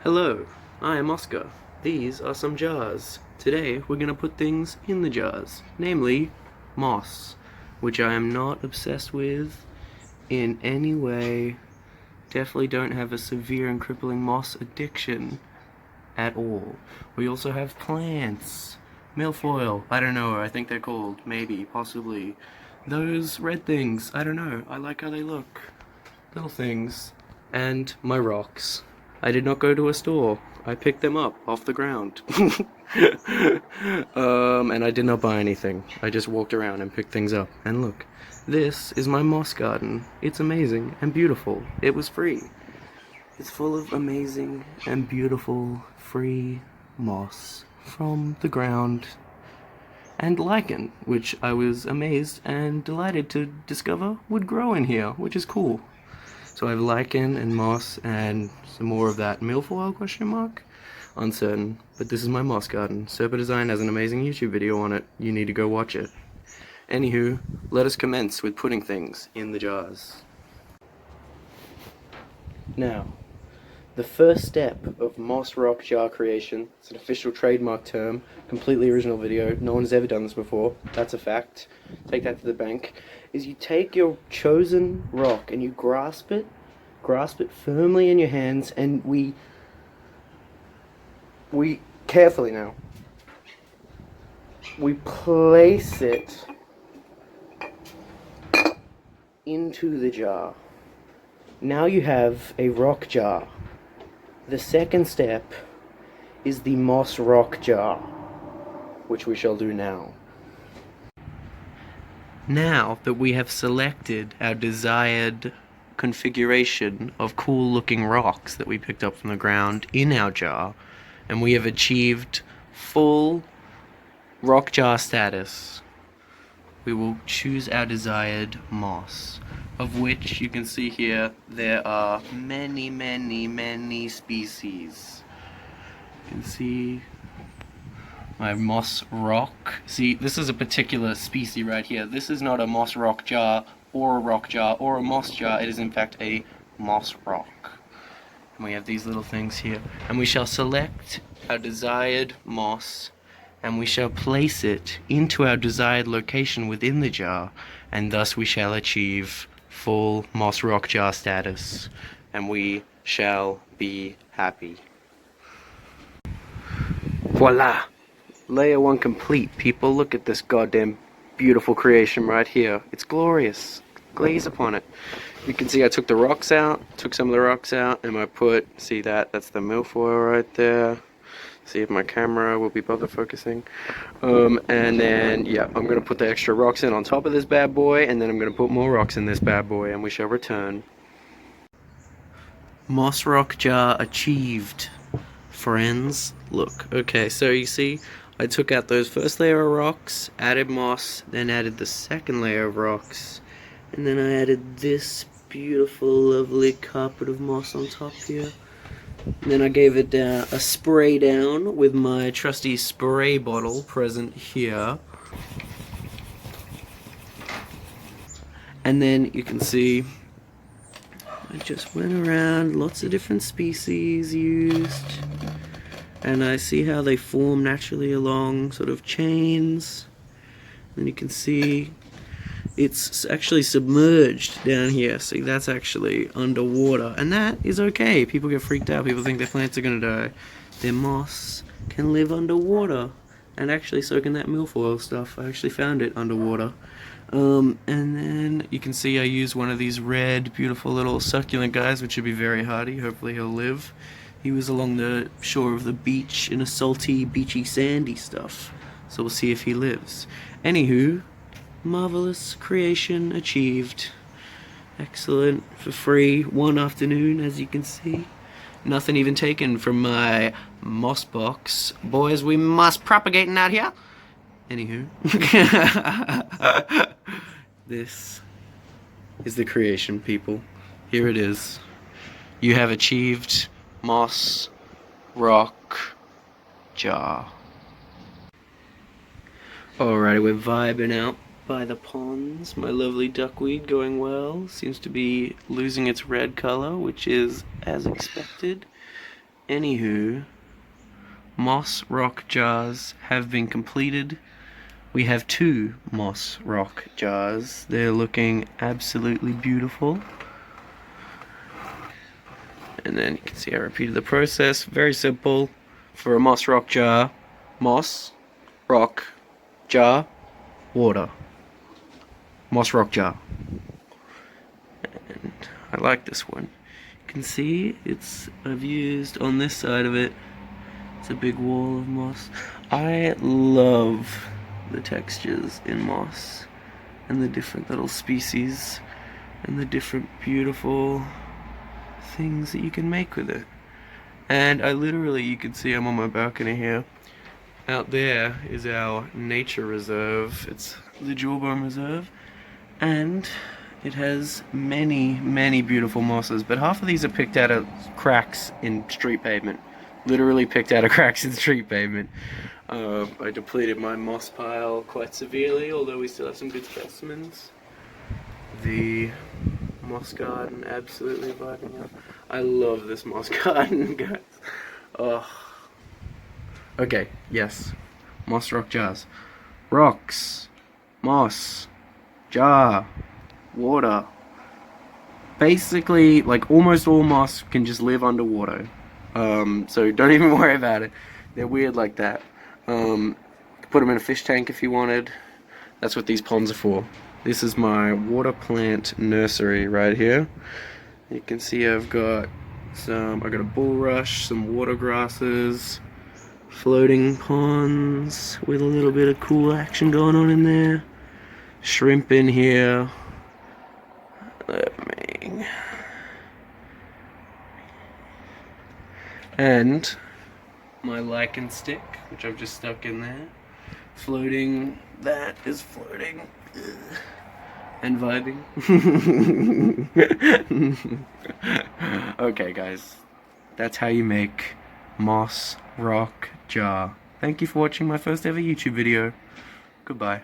Hello, I am Oscar. These are some jars. Today we're gonna put things in the jars, namely moss, which I am not obsessed with in any way. Definitely don't have a severe and crippling moss addiction at all. We also have plants, milfoil, I don't know, I think they're called, maybe, possibly. Those red things, I don't know, I like how they look. Little things. And my rocks. I did not go to a store. I picked them up off the ground. And I did not buy anything. I just walked around and picked things up. And look, this is my moss garden. It's amazing and beautiful. It was free. It's full of amazing and beautiful free moss from the ground and lichen, which I was amazed and delighted to discover would grow in here, which is cool. So I have lichen and moss and some more of that milfoil question mark? Uncertain, but this is my moss garden. Serpa Design has an amazing YouTube video on it. You need to go watch it. Anywho, let us commence with putting things in the jars. Now, the first step of moss rock jar creation, it's an official trademark term, completely original video, no one's ever done this before, that's a fact, take that to the bank, is you take your chosen rock and you grasp it firmly in your hands, and we carefully now, we place it into the jar. Now you have a rock jar. The second step is the moss rock jar, which we shall do now. Now that we have selected our desired configuration of cool looking rocks that we picked up from the ground in our jar, and we have achieved full rock jar status, we will choose our desired moss, of which you can see here there are many species. You can see my moss rock. See, this is a particular species right here. This is not a moss rock jar or a rock jar or a moss jar. It is in fact a moss rock. And we have these little things here. And we shall select our desired moss and we shall place it into our desired location within the jar, and thus we shall achieve full moss rock jar status, and we shall be happy. Voila! Layer 1 complete, people. Look at this goddamn beautiful creation right here. It's glorious. Glaze upon it. You can see I took the rocks out, took some of the rocks out, and I put, see that's the milfoil right there. See if my camera will be bother focusing. And then, yeah, I'm going to put the extra rocks in on top of this bad boy, and then I'm going to put more rocks in this bad boy, and we shall return. Moss rock jar achieved, friends. Look, okay, so you see, I took out those first layer of rocks, added moss, then added the second layer of rocks, and then I added this beautiful, lovely carpet of moss on top here. And then I gave it a spray down with my trusty spray bottle present here. And then you can see I just went around, lots of different species used. And I see how they form naturally along sort of chains. And you can see it's actually submerged down here. See, that's actually underwater, and that is okay. People get freaked out. People think their plants are gonna die. Their moss can live underwater, and actually so can that milfoil stuff. I actually found it underwater. And then you can see I use one of these red, beautiful little succulent guys, which should be very hardy. Hopefully he'll live. He was along the shore of the beach in a salty, beachy, sandy stuff. So we'll see if he lives. Anywho, marvelous creation achieved. Excellent, for free, one afternoon, as you can see. Nothing even taken from my moss box. Boys, we must propagating out here. Anywho. This is the creation, people. Here it is. You have achieved moss rock jar. Alrighty, we're vibing out by the ponds. My lovely duckweed going well. Seems to be losing its red color, which is as expected. Anywho, moss rock jars have been completed. We have 2 moss rock jars. They're looking absolutely beautiful. And then you can see I repeated the process. Very simple. For a moss rock jar, moss, rock, jar, water. Moss rock jar. And I like this one. You can see I've used on this side of it, it's a big wall of moss. I love the textures in moss and the different little species and the different beautiful things that you can make with it. And I literally, you can see I'm on my balcony here. Out there is our nature reserve. It's the Jawbone Reserve, and it has many beautiful mosses, but half of these are picked out of cracks in street pavement. Literally picked out of cracks in street pavement. I depleted my moss pile quite severely, although we still have some good specimens. The moss garden absolutely vibing out. I love this moss garden, guys. Oh. Okay, yes. Moss rock jars. Rocks. Moss. Jar. Water. Basically, like, almost all moss can just live underwater. So don't even worry about it. They're weird like that. Put them in a fish tank if you wanted. That's what these ponds are for. This is my water plant nursery right here. You can see I've got a bulrush, some water grasses, floating ponds with a little bit of cool action going on in there. Shrimp in here. And my lichen stick, which I've just stuck in there. Floating, that is floating. And vibing. Okay, guys. That's how you make moss rock jar. Thank you for watching my first ever YouTube video. Goodbye.